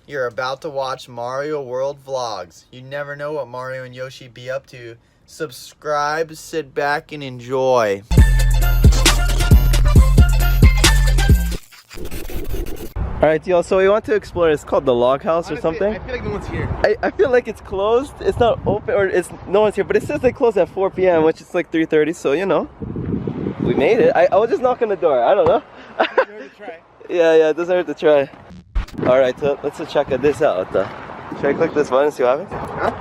You're about to watch Mario World Vlogs. You never know what Mario and Yoshi be up to. Subscribe, sit back, and enjoy. Alright, y'all, so we want to explore. It's called the Log House or something. I feel like no one's here. I feel like it's closed. It's not open, or no one's here, but it says they close at 4 p.m., which is like 3:30, so you know. We made it. I will just knock on the door. I don't know. It doesn't hurt to try. Yeah, it doesn't hurt to try. Alright, so let's check this out. Should I click this button and see what happens? Huh?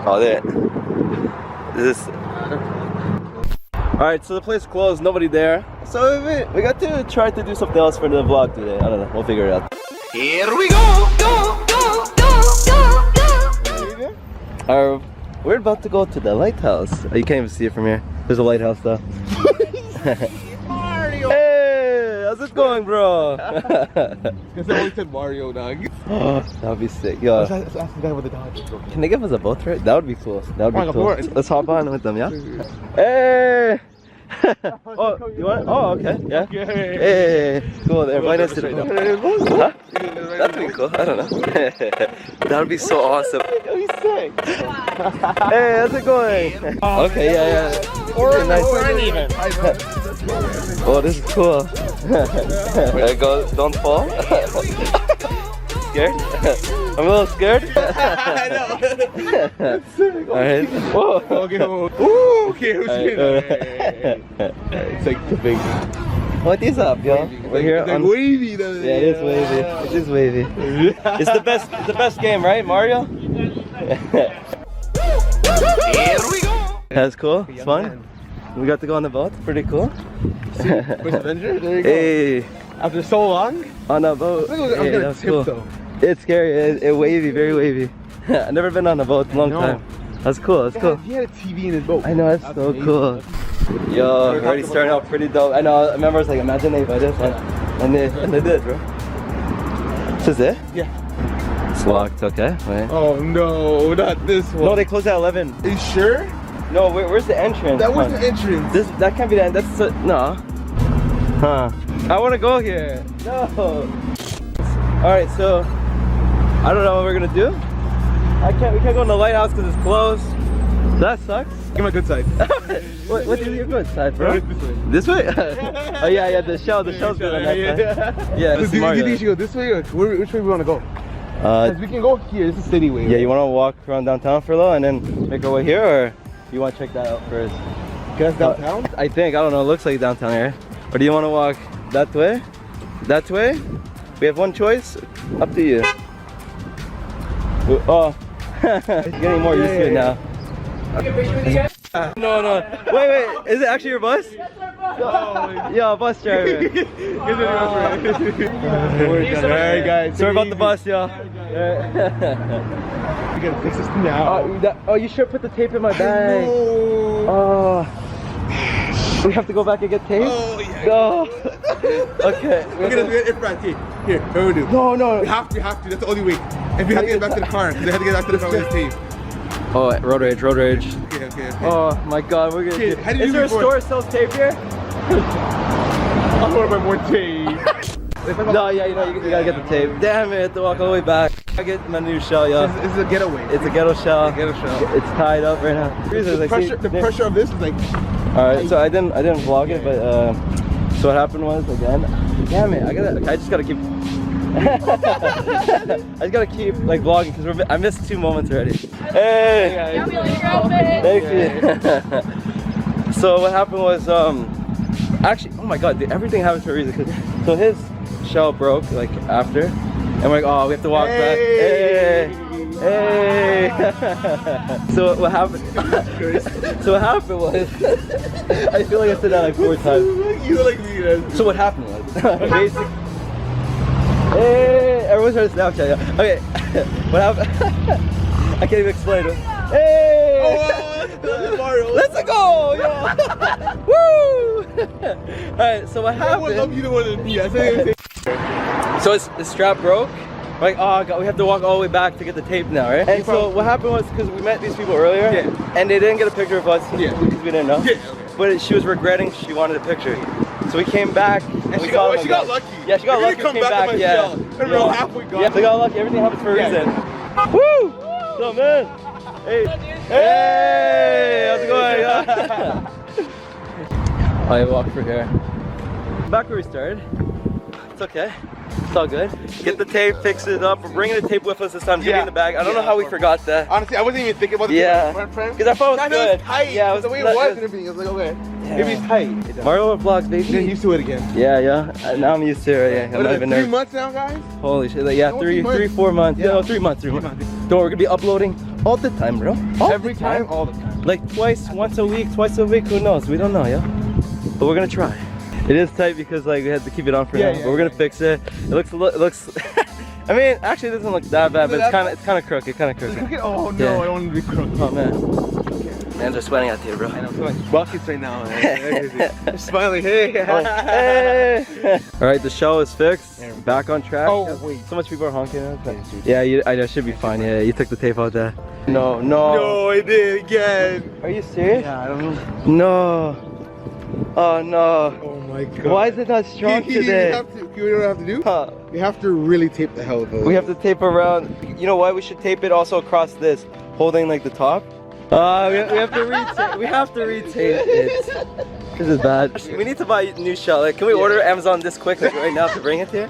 Oh, there. This. Alright, so the place closed, nobody there. So we got to try to do something else for the vlog today. I don't know, we'll figure it out. Here we go! We're about to go to the lighthouse. Oh, you can't even see it from here. There's a lighthouse though. Mario! Hey, how's it going, bro? Because I always said Mario, dog. That would be sick. Yo, Let's ask the guy with the dog. can they give us a boat ride? That would be cool. That would be cool. Board. Let's hop on with them, yeah? Hey! Oh, you want? Oh, okay, yeah. Hey, cool. They're inviting us to the boat. Huh? That'd be cool. I don't know. That would be so awesome. He's sick. Hey, how's it going? Okay, yeah. Or nice. uneven. Oh, this is cool. Go, don't fall. Scared? I'm a little scared. I know. Alright. Whoa. Okay. Ooh, okay. It's like too big. What is up, yo? We're here on wavy though. Yeah, it is wavy. It is wavy. It's the best game, right, Mario? Here we go. That's cool. It's fun. We got to go on the boat. Pretty cool. First adventure. There you go. Hey, After so long. on a boat. Hey, that was cool. Though. It's scary. It's wavy, very wavy. I've never been on a boat in a long time. That's cool. That's cool. He had a TV in his boat. I know, that's so amazing. cool. Yo, we're already starting out pretty dope. I know. I remember I was like, imagine they this one, and they did, bro. This is it? Yeah. It's locked. Okay. Wait. Oh no, not this one. No, they closed at 11. Are you sure? No, where's the entrance? That was the entrance. That can't be the end. That's no. Huh. I want to go here. No. All right, so I don't know what we're gonna do. We can't go in the lighthouse because it's closed. That sucks. Give my good side. What is your good side, bro? This way. This way? Oh yeah, the shell's good on that side. Yeah, So do you think you should go this way or which way we want to go? Because we can go here. This is city way. Yeah, you want to walk around downtown for a little and then make our way here, or you want to check that out first? Guess downtown? I think. I don't know. It looks like downtown here. Or do you want to walk that way? That way? We have one choice. Up to you. Oh, you're getting more used to it now. No. Wait. Is it actually your bus? Yo, bus driver. Alright, guys. Sorry about the bus, y'all. We gotta fix this now. Oh, you should put the tape in my bag. Oh. We have to go back and get tape? Oh, yeah. No. Okay. We're gonna do it in front. Here, what we do? No. We have to. That's the only way. And we have to get back to the car. They have to get back to the car with this tape. Oh, road rage. Okay. Oh my god, we're gonna How do you Is do there a before? store that sells tape here? I want to buy more tape. No, yeah, you gotta get the tape. Damn it, I have to walk all the way back. I get my new shell, yo. This is a getaway. It's a ghetto shell. It's tied up right now. The pressure of this is like. Alright, so I didn't vlog it, but so what happened was again. Damn it, I just gotta keep. I just gotta keep like vlogging because I missed 2 moments already. Hey! Yeah, we like your outfit. Thank you. So what happened was actually, oh my god, everything happens for a reason. So his shell broke like after, and we're like, oh, we have to walk back. Hey! So what happened? Was I feel like I said that like 4 times. You like me, man. So what happened was basically. Hey! Everyone's trying to Snapchat, yeah. Okay, what happened? I can't even explain it. Hey! Oh, let's go, yo! Woo! Alright, so what happened? I love you the one than me. I say. So the strap broke. We're like, oh god, we have to walk all the way back to get the tape now, right? And so what happened was, because we met these people earlier, and they didn't get a picture of us because we didn't know. But she was regretting she wanted a picture. So we came back And We she saw got, them she got again. lucky. Yeah, she got We lucky. didn't come Came back. in my Yeah. shell. And we're halfway gone. Yeah, she got lucky. Everything happens for a reason. Woo! What's up, man? Hey. Hey! How's it going? Yeah. I walked through here. Back where we started. It's okay. It's all good. Get the tape, fix it up. We're bringing the tape with us this time. Give me in the bag. I don't know how we forgot that. Honestly, I wasn't even thinking about the Because I thought it was good. Tight. Yeah, it was the way it was gonna be. I was like, okay, maybe it's tight. Marioworldvlogs, baby. Get used to it again. Yeah. Now I'm used to it. Yeah, I'm not even 3 nervous. months now, guys. Holy shit! Like, yeah, No, 3, 4 months. Yeah. No, 3 months. 3 months. Don't worry, we're gonna be uploading all the time, bro. Every time, all the time. Like once a week, twice a week. Who knows? We don't know, yeah. But we're gonna try. It is tight because like we had to keep it on for now. But we're gonna fix it. It looks. I mean, actually, it doesn't look that bad, but it's kind of crooked. Oh no, Yeah. I don't want to be crooked. Oh man. Hands are sweating out here, bro. I know, so like buckets right now. I'm smiling. Hey. Hey. All right, the show is fixed. Back on track. Oh wait. So much people are honking at us. Yeah, I know, should be fine. Yeah, you took the tape out there. No. No, I did again. Are you serious? Yeah, I don't know. No. Oh no. Oh my god. Why is it not strong today? You know what I have to do? Huh. We have to really tape the hell of it. We have to tape around. You know why? We should tape it also across this, holding like the top. We have to retape. We have to retape it. This is bad. We need to buy a new shell. Like, can we order Amazon this quick, like right now, to bring it here?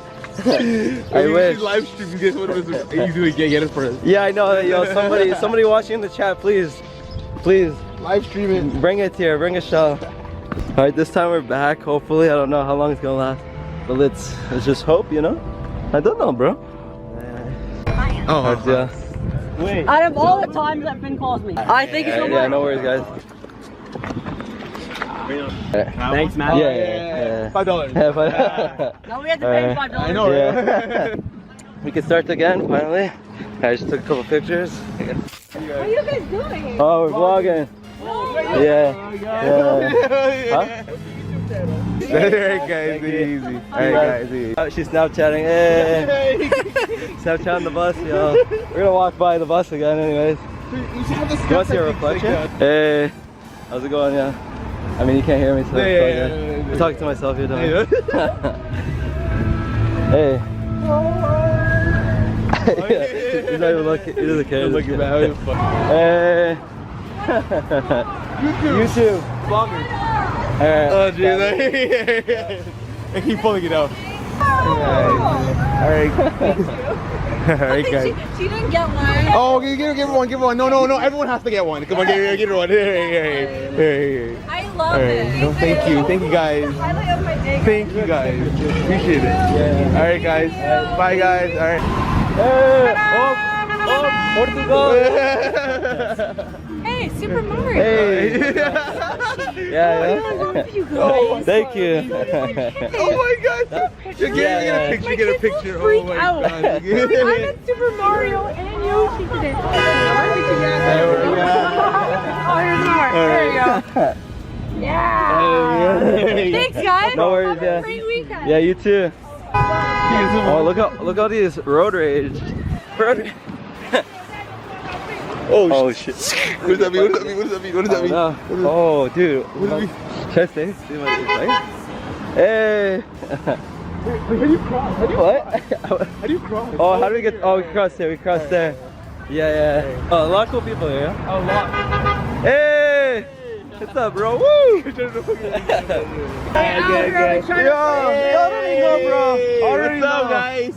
I wish. Live stream. You guys want to easily get it for us. Yeah, I know. Yo, somebody watching in the chat, please, Live stream it. bring it here. Bring a shell. All right, this time we're back. Hopefully, I don't know how long it's gonna last, but let's just hope, you know. I don't know, bro. Oh, Yeah. Wait. Out of all the times that Finn calls me, I think it's Yeah, no worries, guys. Thanks, man. Yeah. $5. Yeah, but No, we have to pay $5. I know. Yeah. We can start again, finally. I just took a couple pictures. What are you guys doing? Oh, we're vlogging. Yeah. Huh? Alright guys, easy. Alright guys, easy. She's Snapchatting. Hey. Snapchatting the bus, yo. We're gonna walk by the bus again, anyways. You want to see a reflection? Hey. How's it going, yeah? I mean, you can't hear me, so Yeah. I'm talking to myself here, don't I? Hey. He's not even looking. He doesn't care. Looking back. Hey. YouTube. Vloggers. Alright. Oh jeez. I keep pulling it out. Alright. Alright guys. She didn't get one. Oh, give one. No. Everyone has to get one. Come on, get her one. Hey. I love Alright. it. No, thank you guys. Highlight of my day. Thank you guys. Appreciate it. Yeah. Alright guys. Bye guys. Alright. Hey. Oh, Portugal. Hey, Super Mario. Hey. Yeah. I love you guys. Oh, Thank you. Oh my god. Get a picture. Get a picture. Oh my out. god. I'm at Super Mario and Yoshi today. There we go. Oh, here's more. There you go. Yeah. Thanks, guys. No worries, Have a yeah. great weekend. Yeah, you too. Oh, look all these road rage. Oh shit. What does that mean? Oh, dude. What does it mean? Should I stay? See my face? Hey. How do you cross? What? How do you cross? Oh, how do we get? Oh, we crossed there. Yeah. Oh, a lot of cool people here. A lot. Hey. What's up, bro? Woo! Good. Yo, already know, bro. Already What's up, know. guys?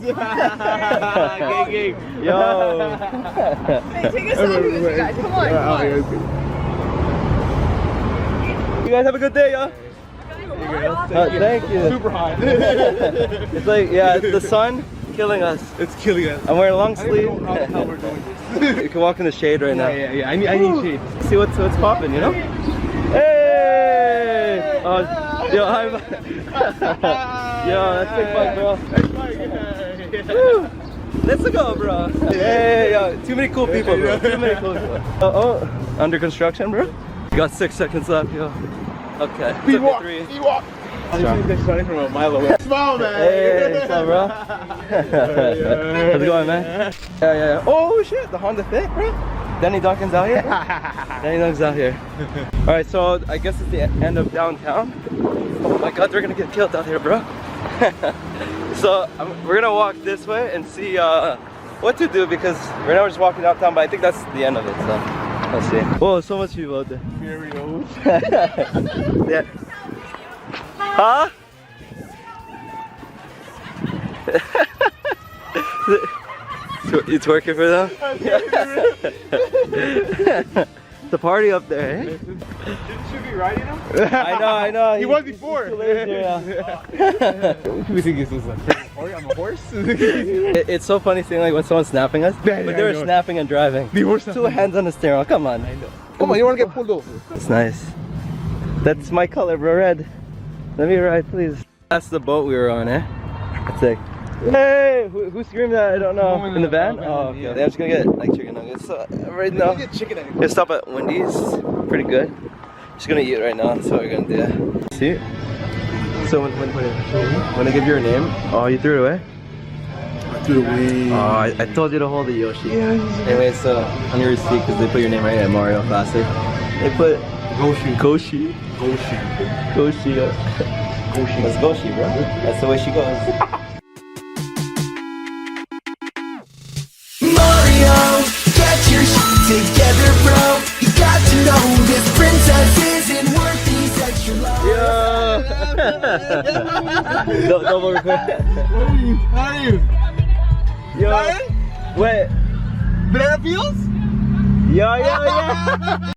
Gang. Yo. Hey, take a selfie with you guys. Come on. You guys have a good day, yo. Thank you. Super hot. It's like, yeah, it's the sun killing us. It's killing us. I'm wearing long I don't even sleeve. know how the hell we're doing this. You can walk in the shade right now. Yeah. I need shade. See what's popping, you know? Hey! Oh, yo, hi. Yo, that's big fun, bro. Woo. Let's go, bro. Hey, yo, too many cool people, bro. Too many cool people. Oh, under construction, bro. You got 6 seconds left, yo. Okay. Speed walk. I'm starting from a mile away. Smile, man. Hey, what's up, bro? How's it going, man? Yeah. Oh shit, the Honda Fit, bro. Danny Duncan's out here. Danny Duncan's out here. All right, so I guess it's the end of downtown. Oh my God, they're gonna get killed out here, bro. So we're gonna walk this way and see what to do because right now we're just walking downtown, but I think that's the end of it. So let's see. Whoa, so much people out there. Yeah. Huh? You twerking for them? It's a party up there, eh? Should be riding him? I know. He was before. We think it's I'm a horse. It's so funny seeing like when someone's snapping us, Yeah, but they were snapping and driving. They were Two hands on the steering wheel. Come on. Come on, you want to get pulled over? It's nice. That's my color, bro. Red. Let me ride, please. That's the boat we were on, eh? It's like, hey, who screamed that? I don't know. In the van? Oh, okay. Yeah, I'm just gonna get like chicken nuggets. So right now, gonna stop at Wendy's. Pretty good. Just gonna eat right now. That's what we're gonna do. See? So when I give you your name, oh, you threw it away? I threw it away. Oh, I told you to hold the Yoshi. Yeah. Anyway, so on your receipt, because they put your name right at Mario Classic, they put Goshi. Goshi. That's Goshi, bro. That's the way she goes. Mario, get your shit together, bro. You got to know this princess isn't worth these extra love. Double record. How are you? Yo. Wait. Banana peels? Yo.